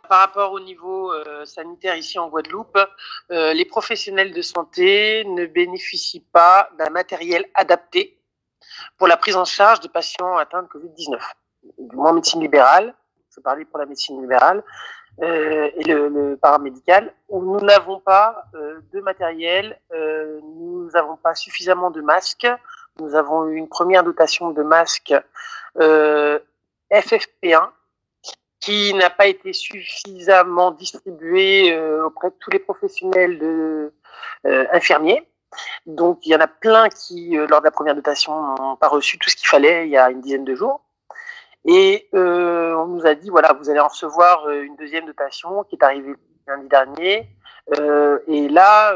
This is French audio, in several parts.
Par rapport au niveau sanitaire ici en Guadeloupe, les professionnels de santé ne bénéficient pas d'un matériel adapté pour la prise en charge des patients atteints de Covid-19. Du moins médecine libérale, je parlais pour la médecine libérale, et le paramédical, où nous n'avons pas de matériel, nous n'avons pas suffisamment de masques. Nous avons eu une première dotation de masques FFP1 qui n'a pas été suffisamment distribuée auprès de tous les professionnels infirmiers. Donc il y en a plein qui, lors de la première dotation, n'ont pas reçu tout ce qu'il fallait il y a une dizaine de jours. Et on nous a dit, voilà, vous allez en recevoir une deuxième dotation qui est arrivée lundi dernier. Et là,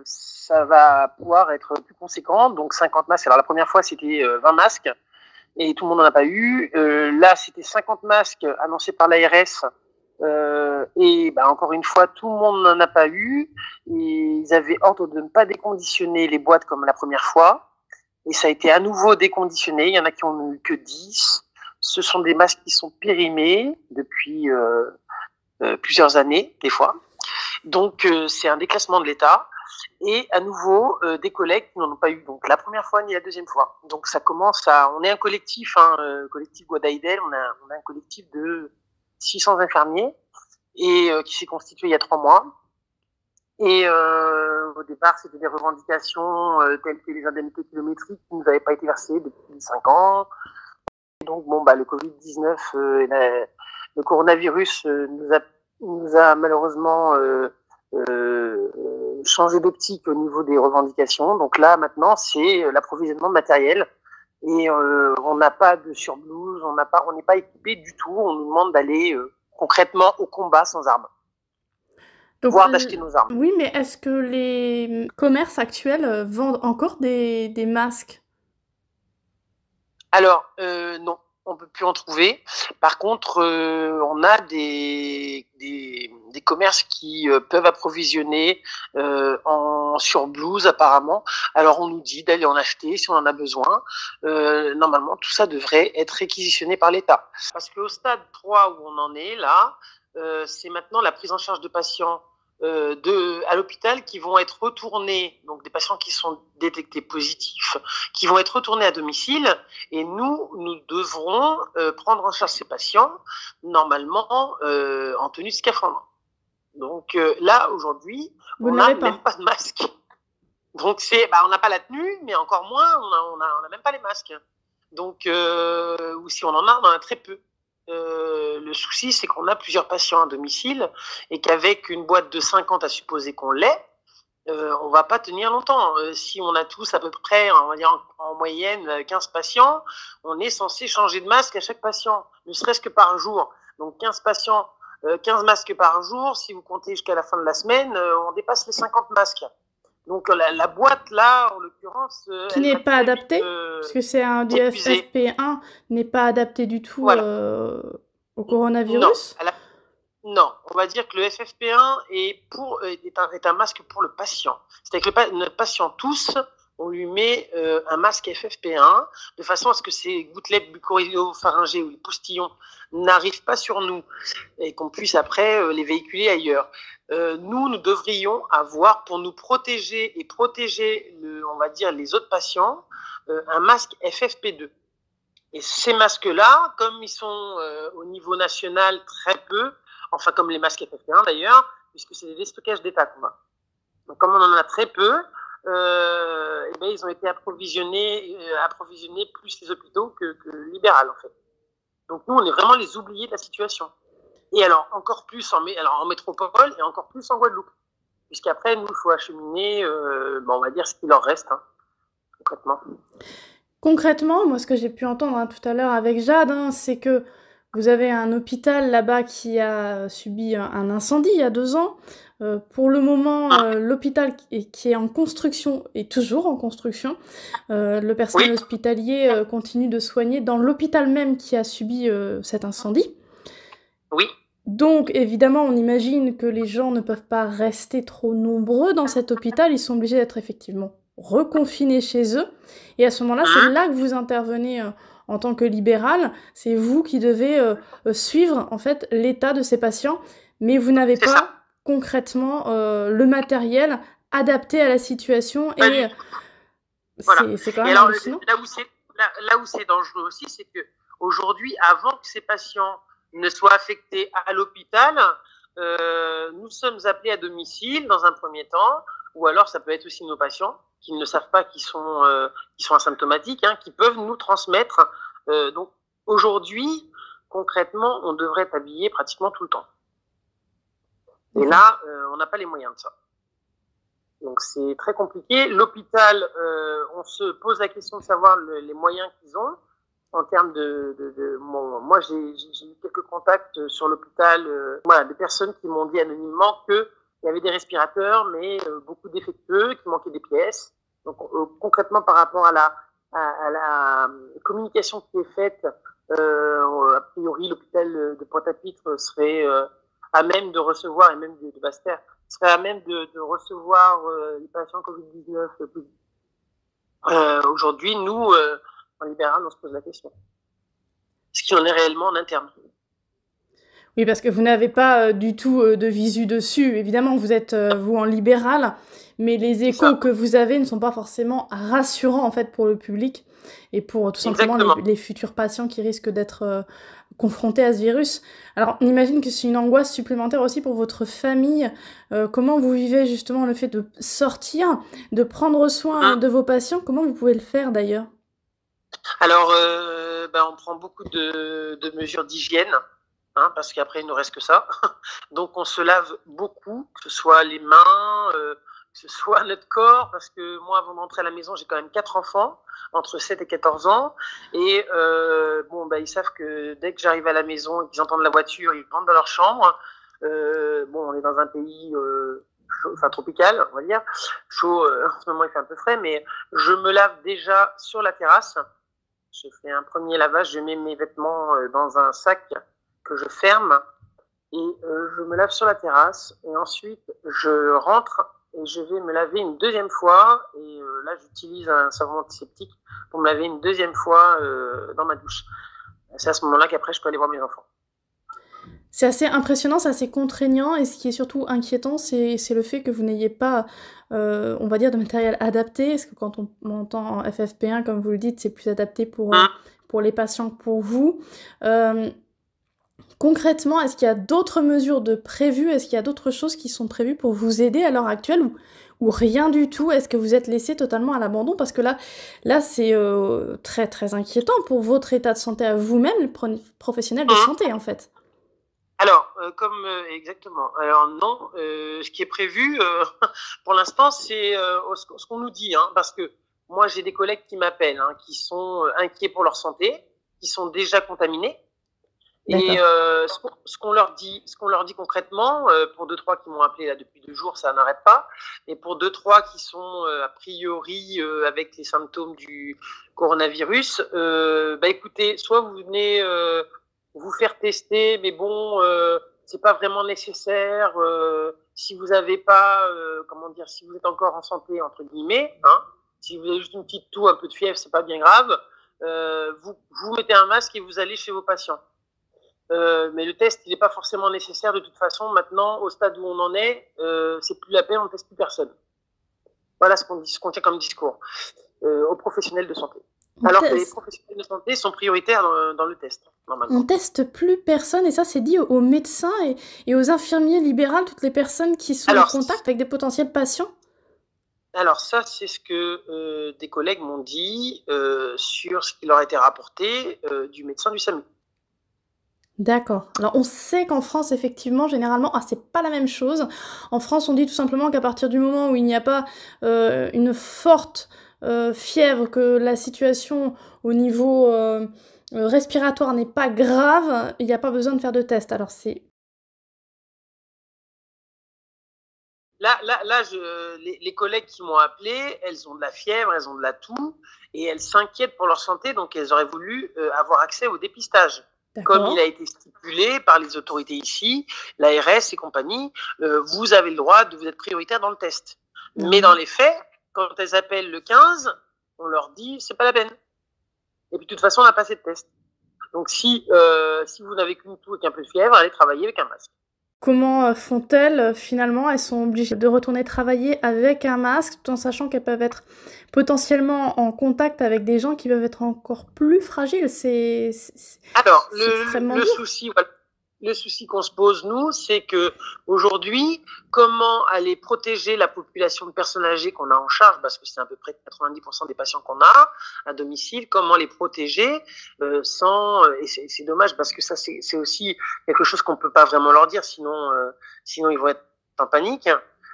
ça va pouvoir être plus conséquent. Donc 50 masques. Alors la première fois, c'était 20 masques et tout le monde n'en a pas eu. Là, c'était 50 masques annoncés par l'ARS. Et encore une fois, tout le monde n'en a pas eu. Et ils avaient ordre de ne pas déconditionner les boîtes comme la première fois. Et ça a été à nouveau déconditionné. Il y en a qui en ont eu que 10. Ce sont des masques qui sont périmés depuis plusieurs années, des fois. Donc, c'est un déclassement de l'État. Et à nouveau, des collègues qui n'en ont pas eu donc la première fois ni la deuxième fois. Donc, ça commence à... On est un collectif, collectif Guadaïdel. On a un collectif de 600 infirmiers et qui s'est constitué il y a 3 mois. Et au départ, c'était des revendications telles que les indemnités kilométriques qui nous avaient pas été versées depuis 5 ans. Donc le Covid-19, le coronavirus nous a malheureusement changé d'optique au niveau des revendications. Donc là, maintenant, c'est l'approvisionnement de matériel. Et on n'a pas de surblouse, on n'est pas équipé du tout. On nous demande d'aller concrètement au combat sans armes. Donc, voire d'acheter nos armes. Oui, mais est-ce que les commerces actuels vendent encore des masques ? Alors, non, on peut plus en trouver. Par contre, on a des commerces qui peuvent approvisionner en surblouse apparemment. Alors, on nous dit d'aller en acheter si on en a besoin. Normalement, tout ça devrait être réquisitionné par l'État. Parce qu'au stade 3 où on en est là, c'est maintenant la prise en charge de patients à l'hôpital qui vont être retournés, donc des patients qui sont détectés positifs, qui vont être retournés à domicile, et nous devrons prendre en charge ces patients, normalement en tenue de scaphandre. Donc là, aujourd'hui, on n'a même pas de masque. Donc on n'a pas la tenue, mais encore moins, on n'a même pas les masques. Donc, ou si on en a très peu. Le souci, c'est qu'on a plusieurs patients à domicile et qu'avec une boîte de 50 à supposer qu'on l'ait, on va pas tenir longtemps. Si on a tous à peu près, on va dire en moyenne 15 patients, on est censé changer de masque à chaque patient, ne serait-ce que par jour. Donc 15 patients, 15 masques par jour, si vous comptez jusqu'à la fin de la semaine, on dépasse les 50 masques. Donc la boîte là, en l'occurrence, qui n'est pas adaptée, parce que c'est un du FFP1, n'est pas adapté du tout au coronavirus. Non, on va dire que le FFP1 est un masque pour le patient. C'est-à-dire que notre patient tous, on lui met un masque FFP1 de façon à ce que ces gouttelettes bucco-pharyngées ou les postillons n'arrivent pas sur nous et qu'on puisse après les véhiculer ailleurs. Nous devrions avoir, pour nous protéger et protéger, on va dire, les autres patients, un masque FFP2. Et ces masques-là, comme ils sont au niveau national très peu, enfin comme les masques FFP1 d'ailleurs, puisque c'est des déstockages d'État qu'on a. Donc comme on en a très peu, ils ont été approvisionnés plus les hôpitaux que libéral en fait. Donc nous, on est vraiment les oubliés de la situation. Et alors, encore plus en métropole et encore plus en Guadeloupe. Puisqu'après, nous, il faut acheminer, on va dire, ce qu'il leur reste, concrètement. Concrètement, moi, ce que j'ai pu entendre tout à l'heure avec Jade, c'est que vous avez un hôpital là-bas qui a subi un incendie il y a 2 ans. Pour le moment, l'hôpital qui est en construction est toujours en construction. Le personnel hospitalier continue de soigner dans l'hôpital même qui a subi cet incendie. Oui. Donc, évidemment, on imagine que les gens ne peuvent pas rester trop nombreux dans cet hôpital. Ils sont obligés d'être effectivement reconfinés chez eux. Et à ce moment-là, c'est là que vous intervenez en tant que libéral. C'est vous qui devez suivre, en fait, l'état de ces patients. mais vous n'avez C'est pas ça. concrètement le matériel adapté à la situation Pas et du tout. Voilà. c'est quand Et même alors, hallucinant. là où c'est dangereux aussi, c'est que aujourd'hui, avant que ces patients ne soient affectés à l'hôpital, nous sommes appelés à domicile dans un premier temps, ou alors ça peut être aussi nos patients qui ne savent pas qu'ils sont asymptomatiques, qui peuvent nous transmettre. Donc aujourd'hui, concrètement, on devrait être habillé pratiquement tout le temps. Et là, on n'a pas les moyens de ça. Donc c'est très compliqué. L'hôpital, on se pose la question de savoir les moyens qu'ils ont en termes moi j'ai eu quelques contacts sur l'hôpital, des personnes qui m'ont dit anonymement qu'il y avait des respirateurs, mais beaucoup défectueux, qui manquaient des pièces. Donc concrètement par rapport à la communication qui est faite, a priori l'hôpital de Pointe-à-Pitre serait à même de recevoir, et même de Basse-Terre, serait à même de recevoir les patients Covid-19. Aujourd'hui, nous, en libéral, on se pose la question. Ce qu'il en est réellement en interne. Oui, parce que vous n'avez pas du tout de visu dessus. Évidemment, vous êtes, vous, en libéral, mais les échos que vous avez ne sont pas forcément rassurants, en fait, pour le public et pour tout simplement les futurs patients qui risquent d'être confrontés à ce virus. Alors, on imagine que c'est une angoisse supplémentaire aussi pour votre famille. Comment vous vivez justement le fait de sortir, de prendre soin de vos patients? Comment vous pouvez le faire, d'ailleurs? Alors, on prend beaucoup de mesures d'hygiène. Parce qu'après il ne reste que ça. Donc on se lave beaucoup, que ce soit les mains, que ce soit notre corps, parce que moi avant d'entrer à la maison, j'ai quand même 4 enfants, entre 7 et 14 ans, et ils savent que dès que j'arrive à la maison et qu'ils entendent la voiture, ils rentrent dans leur chambre. On est dans un pays tropical, on va dire, chaud, en ce moment il fait un peu frais, mais je me lave déjà sur la terrasse. Je fais un premier lavage, je mets mes vêtements dans un sac que je ferme et je me lave sur la terrasse et ensuite je rentre et je vais me laver une deuxième fois et là j'utilise un savon antiseptique pour me laver une deuxième fois dans ma douche. C'est à ce moment-là qu'après je peux aller voir mes enfants. C'est assez impressionnant, c'est assez contraignant et ce qui est surtout inquiétant, c'est le fait que vous n'ayez pas, on va dire, de matériel adapté. Parce que quand on entend FFP1, comme vous le dites, c'est plus adapté pour les patients que pour vous. Concrètement, est-ce qu'il y a d'autres mesures de prévues? Est-ce qu'il y a d'autres choses qui sont prévues pour vous aider à l'heure actuelle ou rien du tout? Est-ce que vous êtes laissé totalement à l'abandon? Parce que là c'est très très inquiétant pour votre état de santé à vous-même, le professionnel de santé en fait. Alors, exactement. Alors non, ce qui est prévu pour l'instant, c'est ce qu'on nous dit, parce que moi j'ai des collègues qui m'appellent, qui sont inquiets pour leur santé, qui sont déjà contaminés. Et ce qu'on leur dit concrètement, pour 2-3 qui m'ont appelé là depuis 2 jours, ça n'arrête pas. Et pour 2-3 qui sont a priori avec les symptômes du coronavirus, écoutez, soit vous venez vous faire tester, mais bon, c'est pas vraiment nécessaire. Si vous avez pas, si vous êtes encore en santé entre guillemets, si vous avez juste une petite toux, un peu de fièvre, c'est pas bien grave. Vous mettez un masque et vous allez chez vos patients. Mais le test, il n'est pas forcément nécessaire de toute façon. Maintenant, au stade où on en est, c'est plus la peine, on ne teste plus personne. Voilà ce qu'on tient comme discours aux professionnels de santé. Alors que les professionnels de santé sont prioritaires dans le test, normalement. On teste plus personne, et ça c'est dit aux médecins et aux infirmiers libéraux, toutes les personnes qui sont en contact avec des potentiels patients? Alors ça, c'est ce que des collègues m'ont dit sur ce qui leur a été rapporté du médecin du SAMU. D'accord. Alors on sait qu'en France, effectivement, généralement, c'est pas la même chose. En France, on dit tout simplement qu'à partir du moment où il n'y a pas une forte fièvre, que la situation au niveau respiratoire n'est pas grave, il n'y a pas besoin de faire de test. Alors c'est... Là, les collègues qui m'ont appelé, elles ont de la fièvre, elles ont de la toux, et elles s'inquiètent pour leur santé, donc elles auraient voulu avoir accès au dépistage. Comme il a été stipulé par les autorités ici, l'ARS et compagnie, vous avez le droit de vous être prioritaire dans le test. Mais dans les faits, quand elles appellent le 15, on leur dit c'est pas la peine. Et puis de toute façon, on n'a pas assez de tests. Donc si vous n'avez qu'une toux et qu'un peu de fièvre, allez travailler avec un masque. comment font-elles finalement? Elles sont obligées de retourner travailler avec un masque, tout en sachant qu'elles peuvent être potentiellement en contact avec des gens qui peuvent être encore plus fragiles. Alors, extrêmement dur. Le souci qu'on se pose, nous, c'est que aujourd'hui, comment aller protéger la population de personnes âgées qu'on a en charge, parce que c'est à peu près 90% des patients qu'on a à domicile, comment les protéger sans... Et c'est dommage, parce que ça, c'est aussi quelque chose qu'on peut pas vraiment leur dire, sinon ils vont être en panique.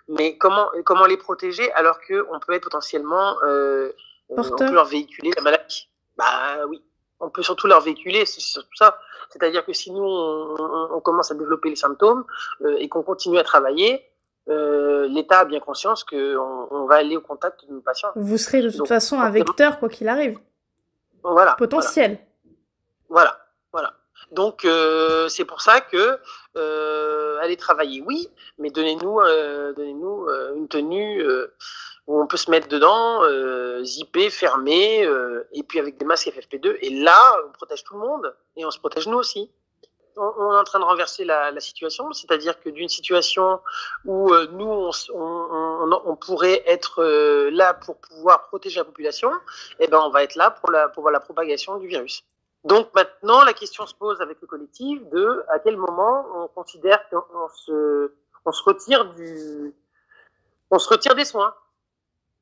Mais comment les protéger alors qu'on peut être potentiellement... on peut leur véhiculer la maladie. Bah oui, on peut surtout leur véhiculer, c'est surtout ça. C'est-à-dire que si nous, on commence à développer les symptômes et qu'on continue à travailler, l'État a bien conscience qu'on va aller au contact de nos patients. Vous serez de toute façon un vecteur, quoi qu'il arrive. Voilà. Potentiel. Voilà. Donc, c'est pour ça que aller travailler, oui, mais donnez-nous une tenue où on peut se mettre dedans, zippé, fermé, et puis avec des masques FFP2. Et là, on protège tout le monde et on se protège nous aussi. On est en train de renverser la situation, c'est-à-dire que d'une situation où nous, on pourrait être là pour pouvoir protéger la population, eh ben, on va être là pour la propagation du virus. Donc maintenant, la question se pose avec le collectif de à quel moment on considère qu'on se retire des soins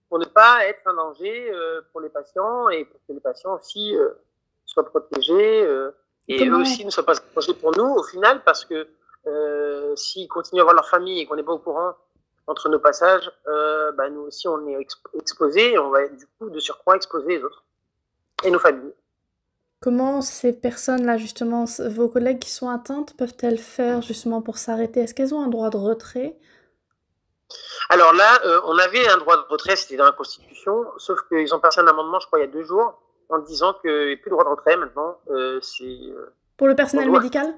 pour ne pas être un danger pour les patients et pour que les patients aussi soient protégés et eux aussi ne soient pas protégés pour nous au final, parce que s'ils continuent à voir leur famille et qu'on n'est pas au courant entre nos passages, nous aussi on est exposés et on va être du coup de surcroît exposer les autres et nos familles. Comment ces personnes-là, justement, vos collègues qui sont atteintes, peuvent-elles faire justement pour s'arrêter? Est-ce qu'elles ont un droit de retrait? Alors là, on avait un droit de retrait, c'était dans la Constitution, sauf qu'ils ont passé un amendement, je crois, il y a 2 jours, en disant qu'il n'y a plus de droit de retrait maintenant. Pour le personnel médical?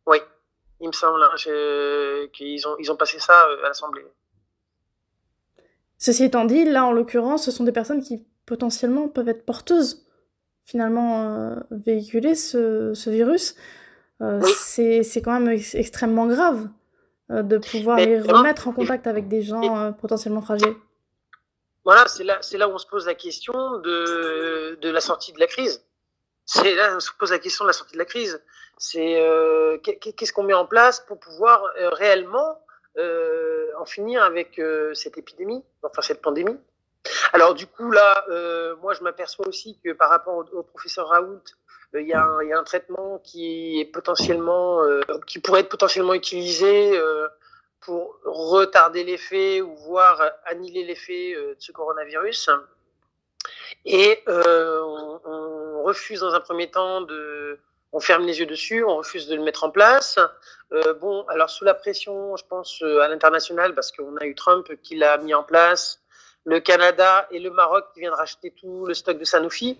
Oui, il me semble qu'ils ont passé ça à l'Assemblée. Ceci étant dit, là, en l'occurrence, ce sont des personnes qui potentiellement peuvent être porteuses, finalement, véhiculer ce virus. Oui. C'est quand même extrêmement grave de pouvoir les remettre en contact avec des gens potentiellement fragiles. Voilà, c'est là où on se pose la question de la sortie de la crise. C'est là où on se pose la question de la sortie de la crise. C'est qu'est-ce qu'on met en place pour pouvoir réellement en finir avec cette épidémie, enfin cette pandémie. Alors du coup là, moi je m'aperçois aussi que par rapport au professeur Raoult, il y a un traitement qui est potentiellement, qui pourrait être potentiellement utilisé pour retarder l'effet ou voire annihiler l'effet de ce coronavirus. Et on refuse dans un premier temps on ferme les yeux dessus, on refuse de le mettre en place. Alors sous la pression, je pense à l'international, parce qu'on a eu Trump qui l'a mis en place, le Canada et le Maroc qui viennent racheter tout le stock de Sanofi.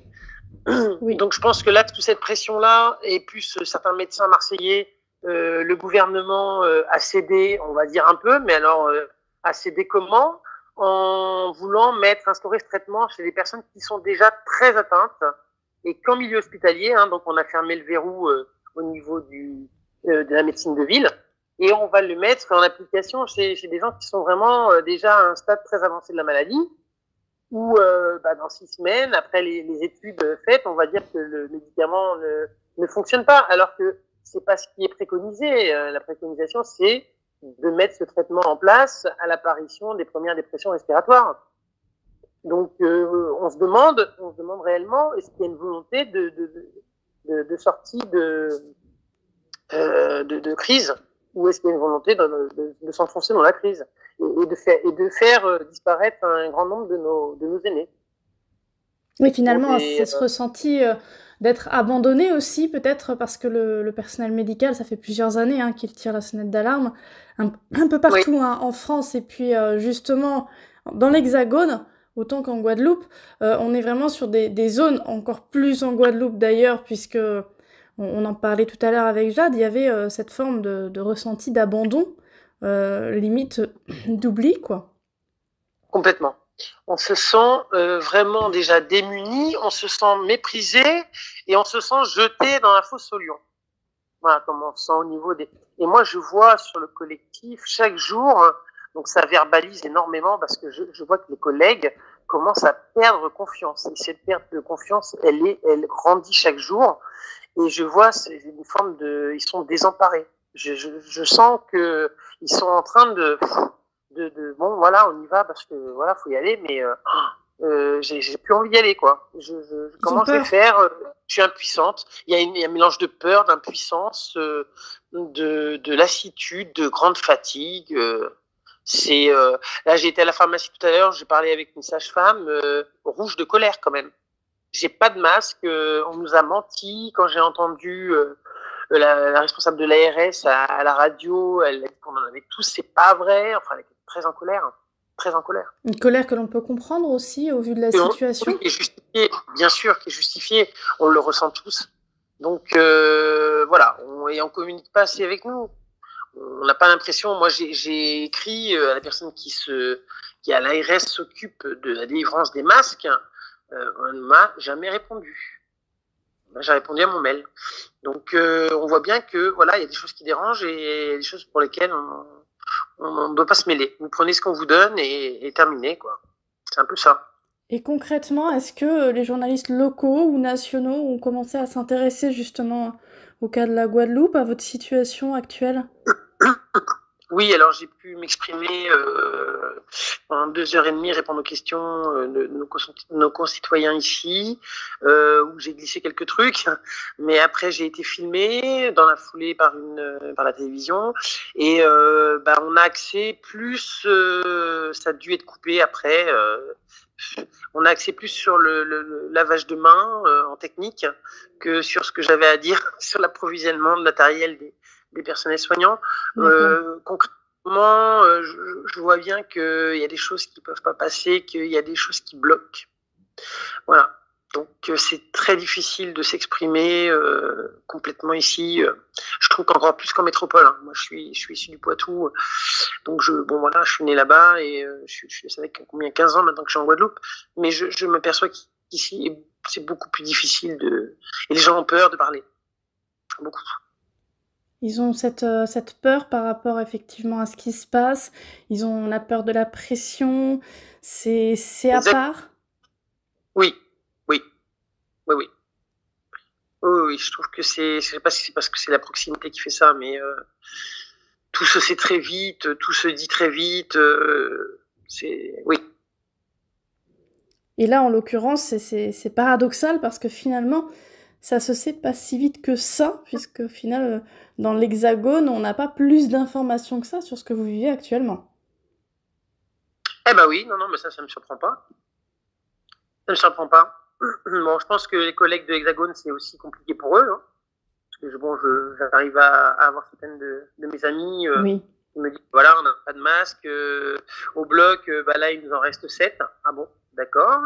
Oui. Donc je pense que là, toute cette pression-là, et plus certains médecins marseillais, le gouvernement a cédé, on va dire un peu, mais alors a cédé comment? En voulant instaurer ce traitement chez des personnes qui sont déjà très atteintes et qu'en milieu hospitalier, donc on a fermé le verrou au niveau de la médecine de ville. Et on va le mettre en application chez des gens qui sont vraiment déjà à un stade très avancé de la maladie, où dans 6 semaines, après les études faites, on va dire que le médicament ne fonctionne pas, alors que c'est pas ce qui est préconisé. La préconisation, c'est de mettre ce traitement en place à l'apparition des premières dépressions respiratoires. Donc on se demande réellement, est-ce qu'il y a une volonté de sortie de crise, ou est-ce qu'il y a une volonté de s'enfoncer dans la crise et de faire disparaître un grand nombre de nos aînés. Oui, finalement, c'est ce ressenti d'être abandonné aussi, peut-être parce que le personnel médical, ça fait plusieurs années qu'il tire la sonnette d'alarme, un peu partout, oui. En France, et puis justement dans l'Hexagone, autant qu'en Guadeloupe, on est vraiment sur des zones, encore plus en Guadeloupe d'ailleurs, puisque on en parlait tout à l'heure avec Jade, il y avait cette forme de ressenti d'abandon, limite d'oubli, quoi. Complètement. On se sent vraiment déjà démuni, on se sent méprisé et on se sent jeté dans la fosse aux lions. Voilà, comme on se sent au niveau des... Et moi, je vois sur le collectif chaque jour, donc ça verbalise énormément parce que je vois que les collègues commencent à perdre confiance. Et cette perte de confiance, elle grandit chaque jour. Et je vois, c'est une forme ils sont désemparés. Je sens que ils sont en train bon, voilà, on y va parce que voilà, faut y aller, mais j'ai plus envie d'y aller, quoi. Comment je vais faire? Je suis impuissante. Il y a un mélange de peur, d'impuissance, de lassitude, de grande fatigue. Là, j'ai été à la pharmacie tout à l'heure, j'ai parlé avec une sage-femme, rouge de colère quand même. J'ai pas de masque, on nous a menti. Quand j'ai entendu la responsable de l'ARS à la radio, elle a dit qu'on en avait tous, c'est pas vrai. Enfin, elle était très en colère. Très en colère. Une colère que l'on peut comprendre aussi au vu de la situation. Oui, qui est justifiée, bien sûr, qui est justifiée. On le ressent tous. Donc voilà, et on communique pas assez avec nous. On n'a pas l'impression. Moi, j'ai écrit à la personne qui à l'ARS s'occupe de la délivrance des masques. On ne m'a jamais répondu. J'ai répondu à mon mail. Donc on voit bien que voilà, il y a des choses qui dérangent et des choses pour lesquelles on ne doit pas se mêler. Vous prenez ce qu'on vous donne et terminez, quoi. C'est un peu ça. Et concrètement, est-ce que les journalistes locaux ou nationaux ont commencé à s'intéresser justement au cas de la Guadeloupe, à votre situation actuelle? Oui, alors j'ai pu m'exprimer pendant 2h30, répondre aux questions de nos concitoyens ici, où j'ai glissé quelques trucs, mais après j'ai été filmé dans la foulée par la télévision, et on a accès plus, ça a dû être coupé après, on a axé plus sur le lavage de mains en technique que sur ce que j'avais à dire sur l'approvisionnement de matériel des personnels soignants. Concrètement, je vois bien qu'il y a des choses qui ne peuvent pas passer, qu'il y a des choses qui bloquent. Voilà. Donc c'est très difficile de s'exprimer complètement ici. Je trouve qu'encore plus qu'en métropole. Hein. Moi, je suis issu du Poitou, donc je suis né là-bas et ça fait combien 15 ans maintenant que je suis en Guadeloupe. Mais je m'aperçois qu'ici c'est beaucoup plus difficile et les gens ont peur de parler. Beaucoup. Ils ont cette peur par rapport effectivement à ce qui se passe. Ils ont la peur de la pression. C'est à part. Oui. Oui, je trouve que je sais pas si c'est parce que c'est la proximité qui fait ça, mais tout se sait très vite, tout se dit très vite. Oui. Et là, en l'occurrence, c'est paradoxal parce que finalement, ça se sait pas si vite que ça, puisque au final, dans l'Hexagone, on n'a pas plus d'informations que ça sur ce que vous vivez actuellement. Eh ben oui, non, mais ça me surprend pas. Ça me surprend pas. Bon, je pense que les collègues de l'Hexagone, c'est aussi compliqué pour eux. Hein, parce que j'arrive à avoir certaines de mes amies oui. qui me disent, voilà, on n'a pas de masque. Au bloc, là, il nous en reste 7. Ah bon, d'accord.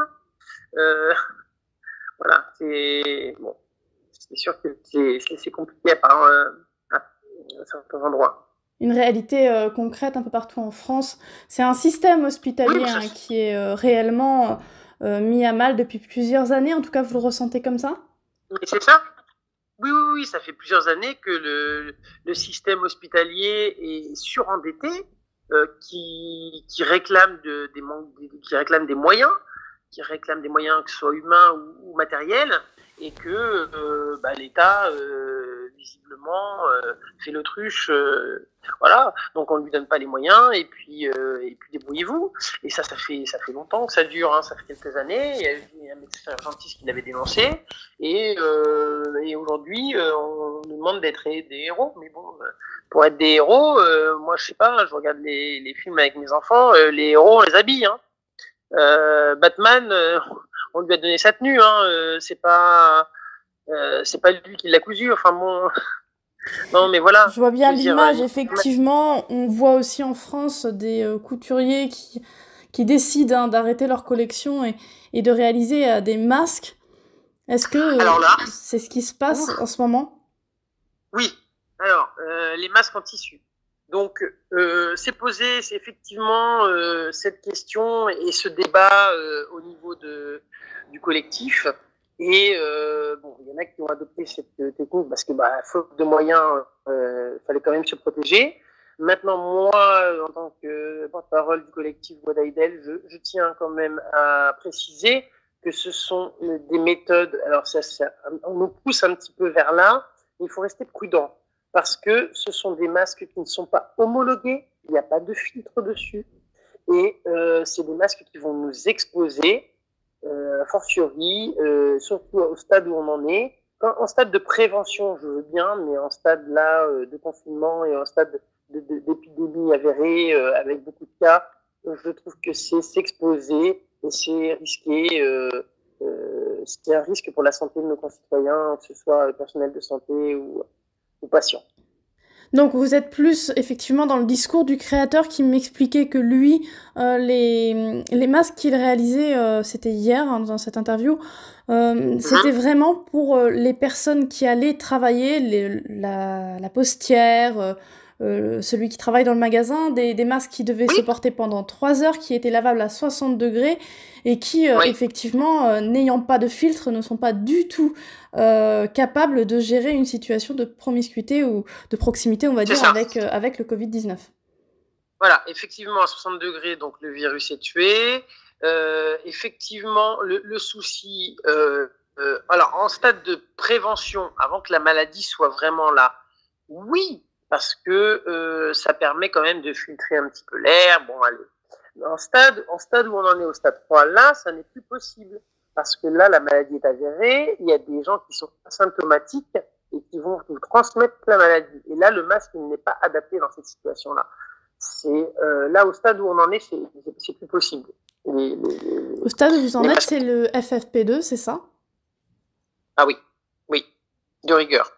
Voilà, c'est sûr que c'est compliqué à certains endroits. Une réalité concrète un peu partout en France. C'est un système hospitalier qui est réellement mis à mal depuis plusieurs années. En tout cas, vous le ressentez comme ça? Mais c'est ça. Oui, ça fait plusieurs années que le système hospitalier est surendetté, qui réclame qui réclame des moyens, que ce soit humains ou matériels, et que l'État visiblement fait l'autruche, voilà. Donc on lui donne pas les moyens et puis débrouillez-vous. Et ça fait longtemps que ça dure, hein, ça fait quelques années. Il y a eu un médecin urgentiste qui l'avait dénoncé et aujourd'hui on nous demande d'être des héros. Mais bon, pour être des héros, moi je sais pas, je regarde les films avec mes enfants, les héros on les habille, hein. Batman, on lui a donné sa tenue, hein. C'est pas lui qui l'a cousu. Enfin bon, non mais voilà. Je vois bien l'image. Effectivement, on voit aussi en France des couturiers qui décident d'arrêter leur collection et de réaliser des masques. Est-ce que c'est ce qui se passe en ce moment? Oui. Alors, les masques en tissu. Donc, c'est effectivement cette question et ce débat au niveau du collectif. Et bon, il y en a qui ont adopté cette technique parce que, faute de moyens, fallait quand même se protéger. Maintenant, moi, en tant que porte-parole du collectif Voix d'Aïdel, je tiens quand même à préciser que ce sont des méthodes. Alors, on nous pousse un petit peu vers là, mais il faut rester prudent parce que ce sont des masques qui ne sont pas homologués. Il n'y a pas de filtre dessus. Et c'est des masques qui vont nous exposer, a fortiori, surtout au stade où on en est. En stade de prévention, je veux bien, mais en stade là de confinement et en stade d'épidémie avérée, avec beaucoup de cas, je trouve que c'est s'exposer et c'est risqué. C'est un risque pour la santé de nos concitoyens, que ce soit personnel de santé ou patients. Donc vous êtes plus effectivement dans le discours du créateur qui m'expliquait que lui, les masques qu'il réalisait, c'était hier hein, dans cette interview, c'était vraiment pour les personnes qui allaient travailler, la postière, celui qui travaille dans le magasin, des masques qui devaient se porter pendant 3 heures, qui étaient lavables à 60 degrés et qui, effectivement, n'ayant pas de filtre, ne sont pas du tout capables de gérer une situation de promiscuité ou de proximité, on va dire, avec le Covid-19. Voilà, effectivement, à 60 degrés, donc le virus est tué. Effectivement, le souci... alors, en stade de prévention, avant que la maladie soit vraiment là, oui, parce que ça permet quand même de filtrer un petit peu l'air. Bon, allez. En stade où on en est au stade 3, là, ça n'est plus possible. Parce que là, la maladie est avérée, il y a des gens qui sont asymptomatiques et qui vont nous transmettre la maladie. Et là, le masque n'est pas adapté dans cette situation-là. C'est là, au stade où on en est, c'est plus possible. Au stade où vous en êtes, c'est le FFP2, c'est ça? Ah oui, de rigueur.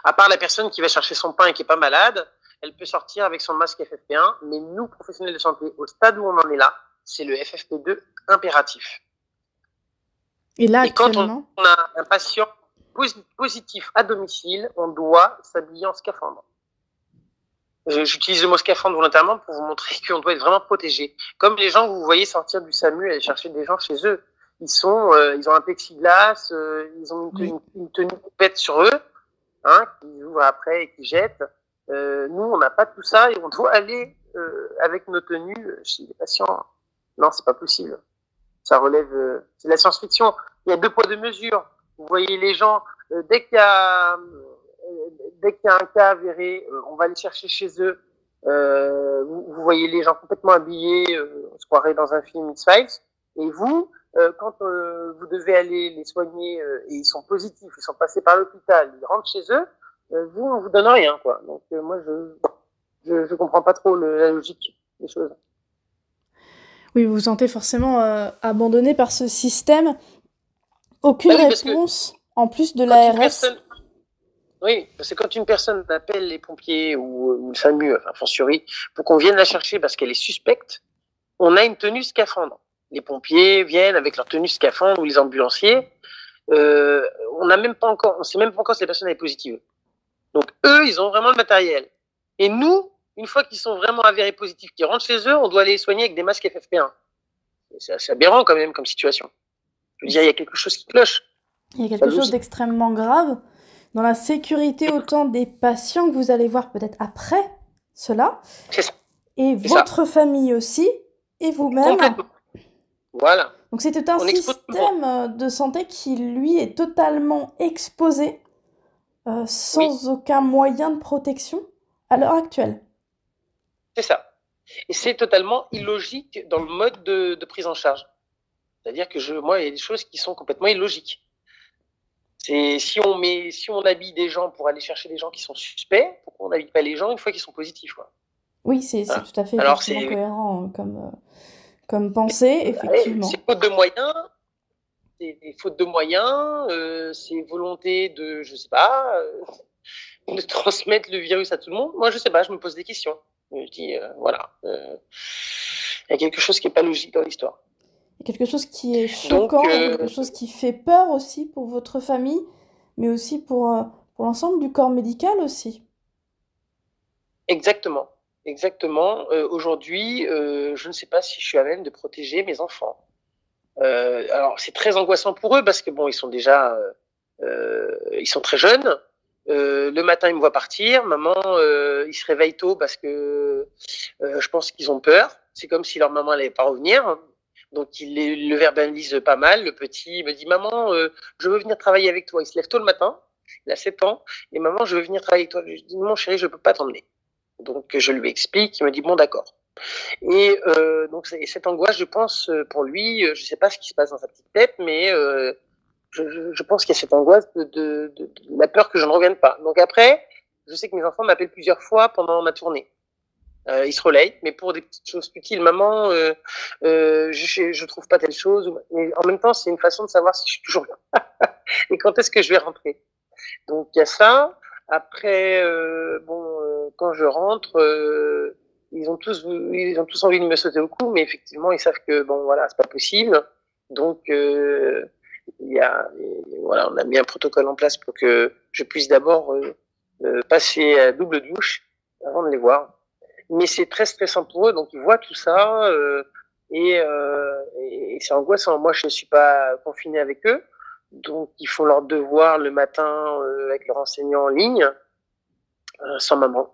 À part la personne qui va chercher son pain et qui est pas malade, elle peut sortir avec son masque FFP1, mais nous, professionnels de santé, au stade où on en est là, c'est le FFP2 impératif. Et là, quand on a un patient positif à domicile, on doit s'habiller en scaphandre. J'utilise le mot scaphandre volontairement pour vous montrer qu'on doit être vraiment protégé. Comme les gens que vous voyez sortir du SAMU et aller chercher des gens chez eux. Ils ont un plexiglas, ils ont une tenue complète sur eux, hein, qu'ils ouvrent après et qu'ils jettent. Nous, on n'a pas tout ça et on doit aller avec nos tenues chez les patients. Non, c'est pas possible. Ça relève, c'est de la science-fiction. Il y a 2 poids 2 mesures. Vous voyez les gens, dès qu'il y a un cas avéré, on va les chercher chez eux. Vous voyez les gens complètement habillés, on se croirait dans un film X-Files. Et vous, quand vous devez aller les soigner et ils sont positifs, ils sont passés par l'hôpital, ils rentrent chez eux, vous, on vous donne rien, quoi. Donc moi, je comprends pas trop la logique des choses. Oui, vous vous sentez forcément abandonné par ce système. Aucune réponse, en plus de l'ARS. Oui, parce que quand une personne appelle les pompiers ou le SAMU, enfin, fortiori, pour qu'on vienne la chercher parce qu'elle est suspecte, on a une tenue scaphandre. Les pompiers viennent avec leur tenue scaphandre ou les ambulanciers. On sait même pas encore si la personne est positive. Donc eux, ils ont vraiment le matériel. Et nous, une fois qu'ils sont vraiment avérés positifs, qu'ils rentrent chez eux, on doit aller les soigner avec des masques FFP1. C'est assez aberrant quand même comme situation. Je veux dire, il y a quelque chose qui cloche. Il y a quelque chose d'extrêmement grave dans la sécurité autant des patients que vous allez voir peut-être après cela, et votre famille aussi, et vous-même. Complètement. Voilà. Donc c'est tout un système de santé qui, lui, est totalement exposé, sans aucun moyen de protection à l'heure actuelle. C'est ça. Et c'est totalement illogique dans le mode de prise en charge. C'est-à-dire que moi, il y a des choses qui sont complètement illogiques. Si on habille des gens pour aller chercher des gens qui sont suspects, pourquoi on n'habille pas les gens une fois qu'ils sont positifs, quoi. Oui, c'est tout à fait cohérent comme pensée, effectivement. C'est faute de moyens, c'est des fautes de moyens, c'est volonté de, je sais pas, de transmettre le virus à tout le monde. Moi, je sais pas, je me pose des questions. Je dis, voilà, il y a quelque chose qui n'est pas logique dans l'histoire. Quelque chose qui est choquant, quelque chose qui fait peur aussi pour votre famille, mais aussi pour l'ensemble du corps médical aussi. Exactement. Aujourd'hui, je ne sais pas si je suis à même de protéger mes enfants. Alors c'est très angoissant pour eux parce que bon, ils sont déjà, ils sont très jeunes. Le matin, ils me voient partir. Maman, ils se réveillent tôt parce que je pense qu'ils ont peur. C'est comme si leur maman n'allait pas revenir. Donc ils le verbalisent pas mal. Le petit me dit maman, je veux venir travailler avec toi. Il se lève tôt le matin. Il a 7 ans et maman, je veux venir travailler avec toi. Je dis non chérie, je peux pas t'emmener. Donc je lui explique. Il me dit bon d'accord. Et donc cette angoisse, je pense pour lui, je sais pas ce qui se passe dans sa petite tête, mais je pense qu'il y a cette angoisse de la peur que je ne revienne pas. Donc après, je sais que mes enfants m'appellent plusieurs fois pendant ma tournée. Ils se relayent, mais pour des petites choses futiles. Maman, je trouve pas telle chose. Mais en même temps, c'est une façon de savoir si je suis toujours là et quand est-ce que je vais rentrer. Donc il y a ça. Après, quand je rentre, ils ont tous envie de me sauter au cou, mais effectivement, ils savent que bon, voilà, c'est pas possible. Donc voilà, on a mis un protocole en place pour que je puisse d'abord passer à double douche avant de les voir. Mais c'est très stressant pour eux, donc ils voient tout ça et c'est angoissant. Moi, je ne suis pas confinée avec eux, donc ils font leurs devoirs le matin avec leur enseignant en ligne, sans maman.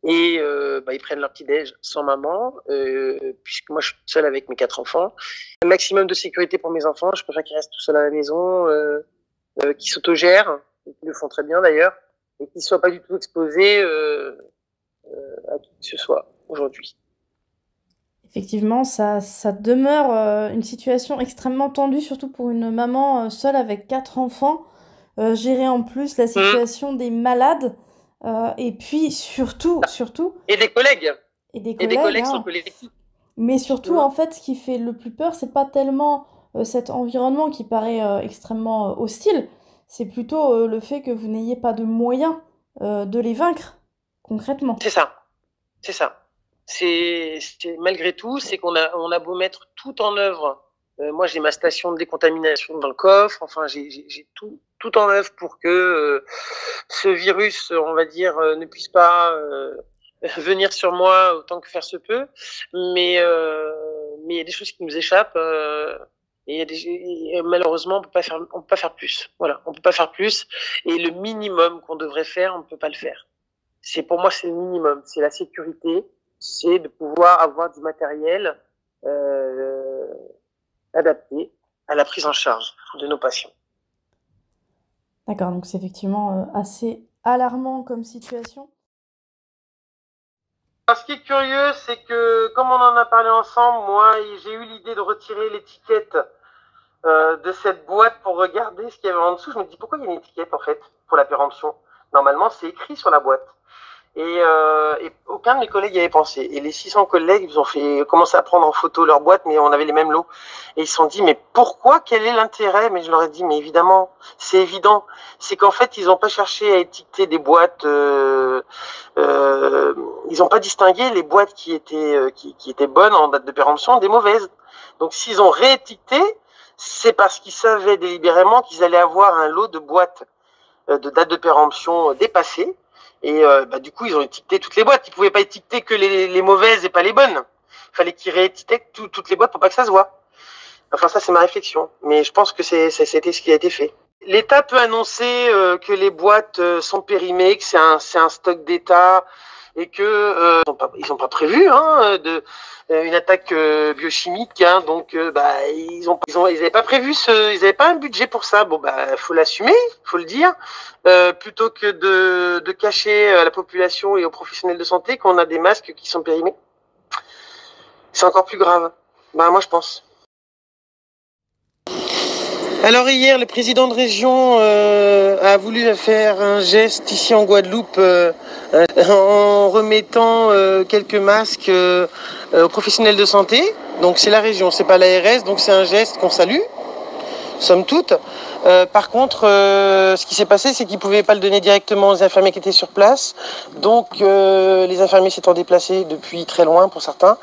Et ils prennent leur petit-déj sans maman, puisque moi je suis seule avec mes 4 enfants. Un maximum de sécurité pour mes enfants, je préfère qu'ils restent tout seuls à la maison, qu'ils s'autogèrent, et qu'ils le font très bien d'ailleurs, et qu'ils ne soient pas du tout exposés à qui que ce soit aujourd'hui. Effectivement, ça demeure une situation extrêmement tendue, surtout pour une maman seule avec 4 enfants. Gérer en plus la situation des malades, et puis surtout... Et des collègues. Et des collègues sont collectifs. Mais surtout, en fait, ce qui fait le plus peur, c'est pas tellement cet environnement qui paraît extrêmement hostile, c'est plutôt le fait que vous n'ayez pas de moyens de les vaincre, concrètement. C'est ça. C'est malgré tout, c'est qu'on a beau mettre tout en œuvre. Moi, j'ai ma station de décontamination dans le coffre. Enfin, j'ai tout en œuvre pour que ce virus, on va dire, ne puisse pas venir sur moi autant que faire se peut. Mais il y a des choses qui nous échappent. Et malheureusement, on peut pas faire plus. Voilà, on peut pas faire plus. Et le minimum qu'on devrait faire, on ne peut pas le faire. Pour moi, c'est le minimum. C'est la sécurité. C'est de pouvoir avoir du matériel adapté à la prise en charge de nos patients. D'accord, donc c'est effectivement assez alarmant comme situation. Ce qui est curieux, c'est que, comme on en a parlé ensemble, moi, j'ai eu l'idée de retirer l'étiquette de cette boîte pour regarder ce qu'il y avait en dessous. Je me dis, pourquoi il y a une étiquette, en fait, pour la péremption? Normalement, c'est écrit sur la boîte. Et aucun de mes collègues y avait pensé. Et les 600 collègues, ils ont commencé à prendre en photo leur boîte, mais on avait les mêmes lots. Et ils se sont dit, mais pourquoi? Quel est l'intérêt? Mais je leur ai dit, mais évidemment, c'est évident. C'est qu'en fait, ils n'ont pas cherché à étiqueter des boîtes. Ils n'ont pas distingué les boîtes qui étaient bonnes en date de péremption des mauvaises. Donc, s'ils ont réétiqueté, c'est parce qu'ils savaient délibérément qu'ils allaient avoir un lot de boîtes de date de péremption dépassées. Et du coup, ils ont étiqueté toutes les boîtes. Ils pouvaient pas étiqueter que les mauvaises et pas les bonnes. Il fallait qu'ils réétiquetent toutes les boîtes pour pas que ça se voit. Enfin, ça, c'est ma réflexion. Mais je pense que c'était ce qui a été fait. L'État peut annoncer que les boîtes sont périmées, que c'est un stock d'État et que ils ont pas prévu une attaque biochimique. Donc, ils avaient pas prévu ils avaient pas un budget pour ça. Bon, faut l'assumer, faut le dire. Plutôt que de cacher à la population et aux professionnels de santé qu'on a des masques qui sont périmés. C'est encore plus grave. Moi, je pense. Alors hier, le président de région a voulu faire un geste ici en Guadeloupe en remettant quelques masques aux professionnels de santé. Donc c'est la région, c'est pas l'ARS, donc c'est un geste qu'on salue, somme toute. Par contre, ce qui s'est passé, c'est qu'ils ne pouvaient pas le donner directement aux infirmiers qui étaient sur place. Donc, les infirmiers s'étant déplacés depuis très loin pour certains,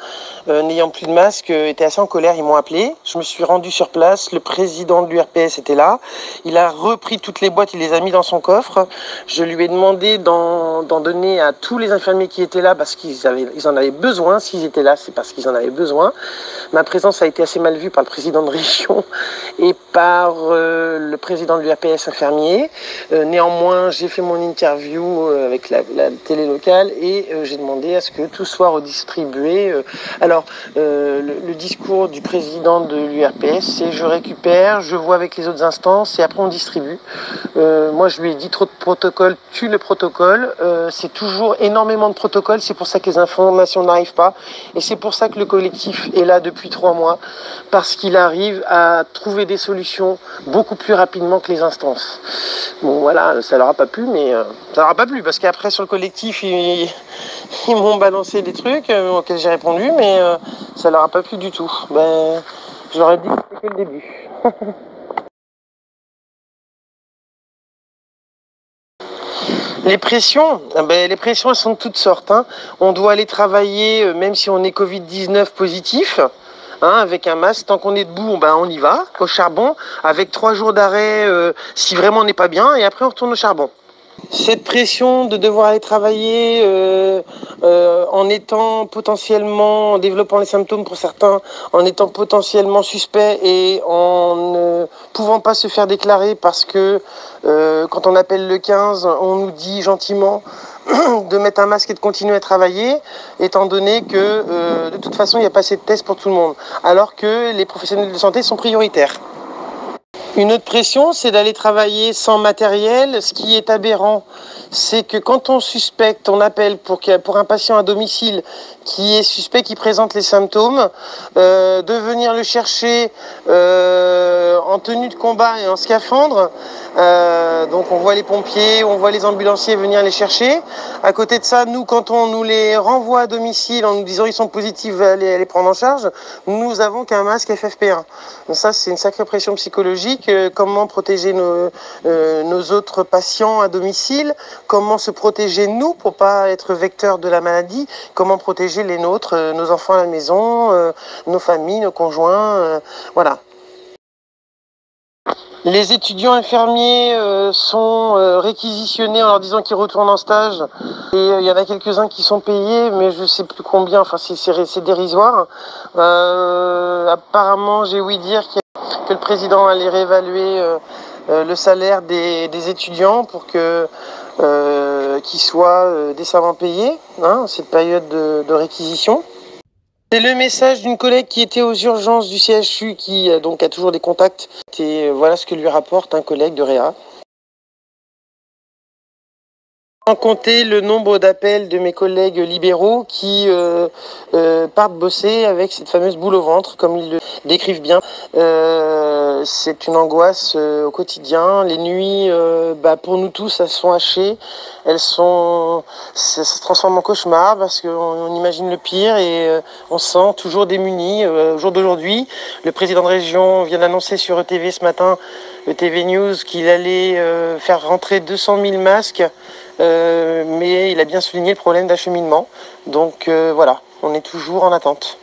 n'ayant plus de masque, étaient assez en colère. Ils m'ont appelé. Je me suis rendu sur place. Le président de l'URPS était là. Il a repris toutes les boîtes, il les a mis dans son coffre. Je lui ai demandé d'en donner à tous les infirmiers qui étaient là parce qu'ils en avaient besoin. S'ils étaient là, c'est parce qu'ils en avaient besoin. Ma présence a été assez mal vue par le président de région et par le président de l'URPS infirmier. Néanmoins, j'ai fait mon interview avec la télé locale et j'ai demandé à ce que tout soit redistribué. Le discours du président de l'URPS, c'est je récupère, je vois avec les autres instances et après on distribue. Moi, je lui ai dit trop de protocoles, tue le protocole. C'est toujours énormément de protocoles, c'est pour ça que les informations n'arrivent pas. Et c'est pour ça que le collectif est là depuis 3 mois, parce qu'il arrive à trouver des solutions beaucoup plus rapidement que les instances. Bon, voilà, ça leur a pas plu, mais ça leur a pas plu, parce qu'après, sur le collectif, ils m'ont balancé des trucs auxquels j'ai répondu, mais ça leur a pas plu du tout. Ben, je leur ai dit que c'était que le début. Les pressions, les pressions, elles sont de toutes sortes. Hein. On doit aller travailler, même si on est Covid-19 positif, hein, avec un masque. Tant qu'on est debout, on y va, au charbon, avec 3 jours d'arrêt si vraiment on n'est pas bien, et après on retourne au charbon. Cette pression de devoir aller travailler en étant potentiellement, en développant les symptômes pour certains, en étant potentiellement suspect et en ne pouvant pas se faire déclarer parce que quand on appelle le 15, on nous dit gentiment de mettre un masque et de continuer à travailler, étant donné que de toute façon, il n'y a pas assez de tests pour tout le monde, alors que les professionnels de santé sont prioritaires. Une autre pression, c'est d'aller travailler sans matériel. Ce qui est aberrant, c'est que quand on suspecte, on appelle pour un patient à domicile qui est suspect, qui présente les symptômes, de venir le chercher en tenue de combat et en scaphandre. Donc on voit les pompiers, on voit les ambulanciers venir les chercher. À côté de ça, nous, quand on nous les renvoie à domicile en nous disant ils sont positifs, allez les prendre en charge, nous avons qu'un masque FFP1. Donc ça, c'est une sacrée pression psychologique. Comment protéger nos autres patients à domicile, comment se protéger nous pour pas être vecteurs de la maladie, comment protéger les nôtres, nos enfants à la maison, nos familles, nos conjoints, voilà. Les étudiants infirmiers sont réquisitionnés en leur disant qu'ils retournent en stage. Et il y en a quelques-uns qui sont payés, mais je ne sais plus combien, enfin c'est dérisoire. Apparemment, j'ai ouï dire que le président allait réévaluer le salaire des étudiants pour qu'ils soient décemment payés, hein, cette période de réquisition. C'est le message d'une collègue qui était aux urgences du CHU, qui donc a toujours des contacts. Et voilà ce que lui rapporte un collègue de Réa. Sans compter le nombre d'appels de mes collègues libéraux qui partent bosser avec cette fameuse boule au ventre, comme ils le décrivent bien. C'est une angoisse au quotidien. Les nuits, pour nous tous, elles sont hachées. Ça se transforme en cauchemar parce qu'on imagine le pire et on se sent toujours démuni. Au jour d'aujourd'hui, le président de région vient d'annoncer sur ETV ce matin, ETV News, qu'il allait faire rentrer 200 000 masques. Mais il a bien souligné le problème d'acheminement. Donc voilà, on est toujours en attente.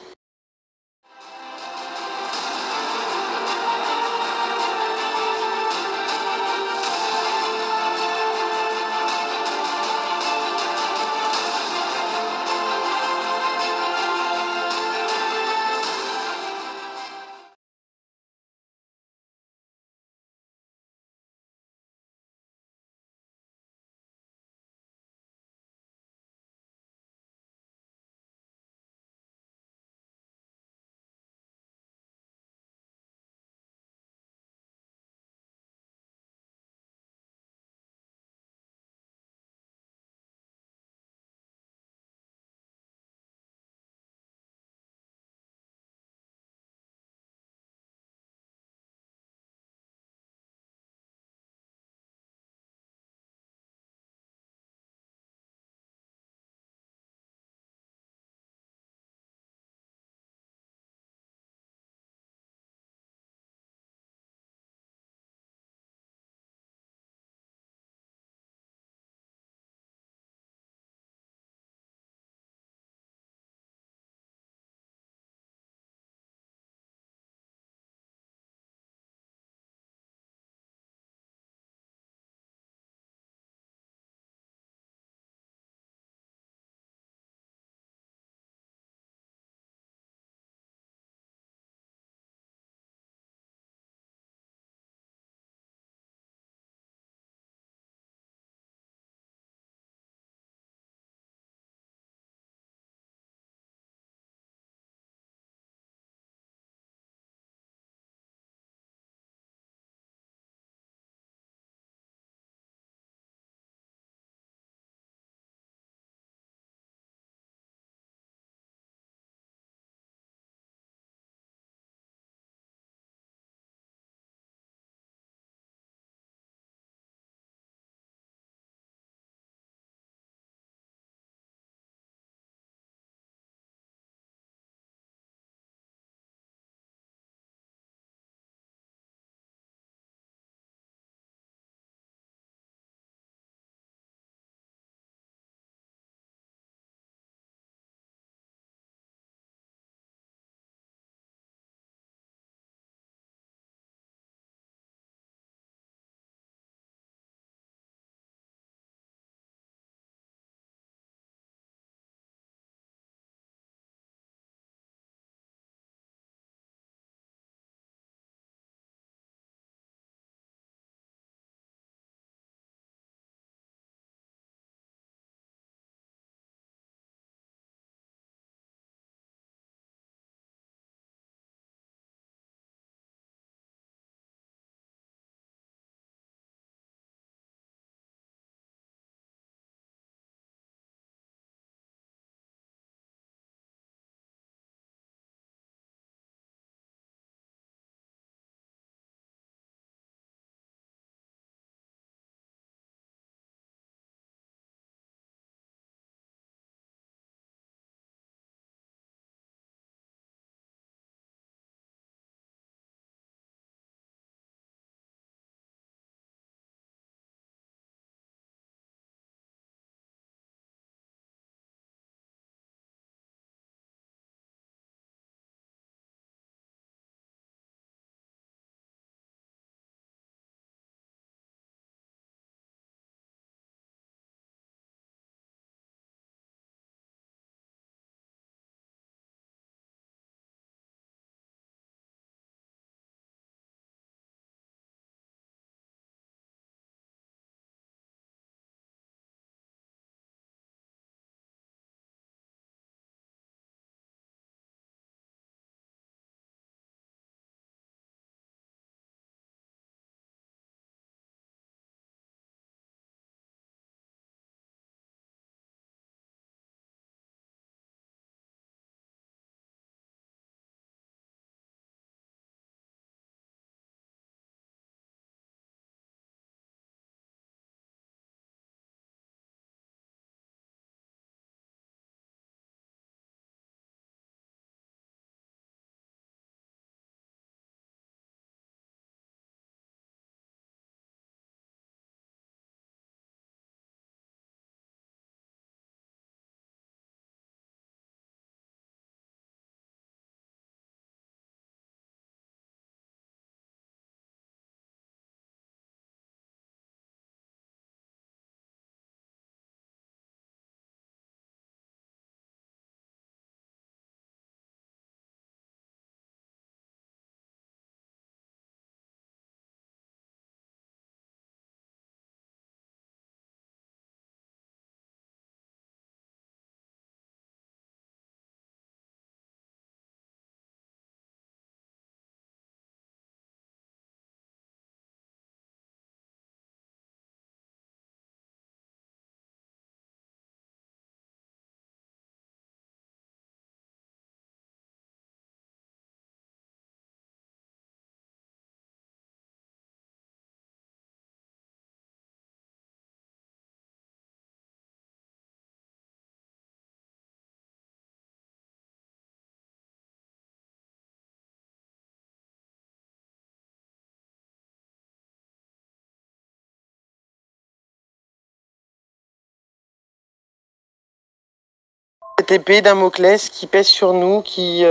épée Damoclès qui pèse sur nous, qui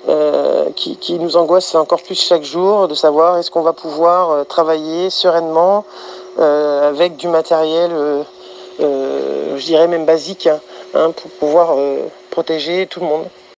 nous angoisse encore plus chaque jour, de savoir est-ce qu'on va pouvoir travailler sereinement avec du matériel, je dirais même basique, hein, pour pouvoir protéger tout le monde.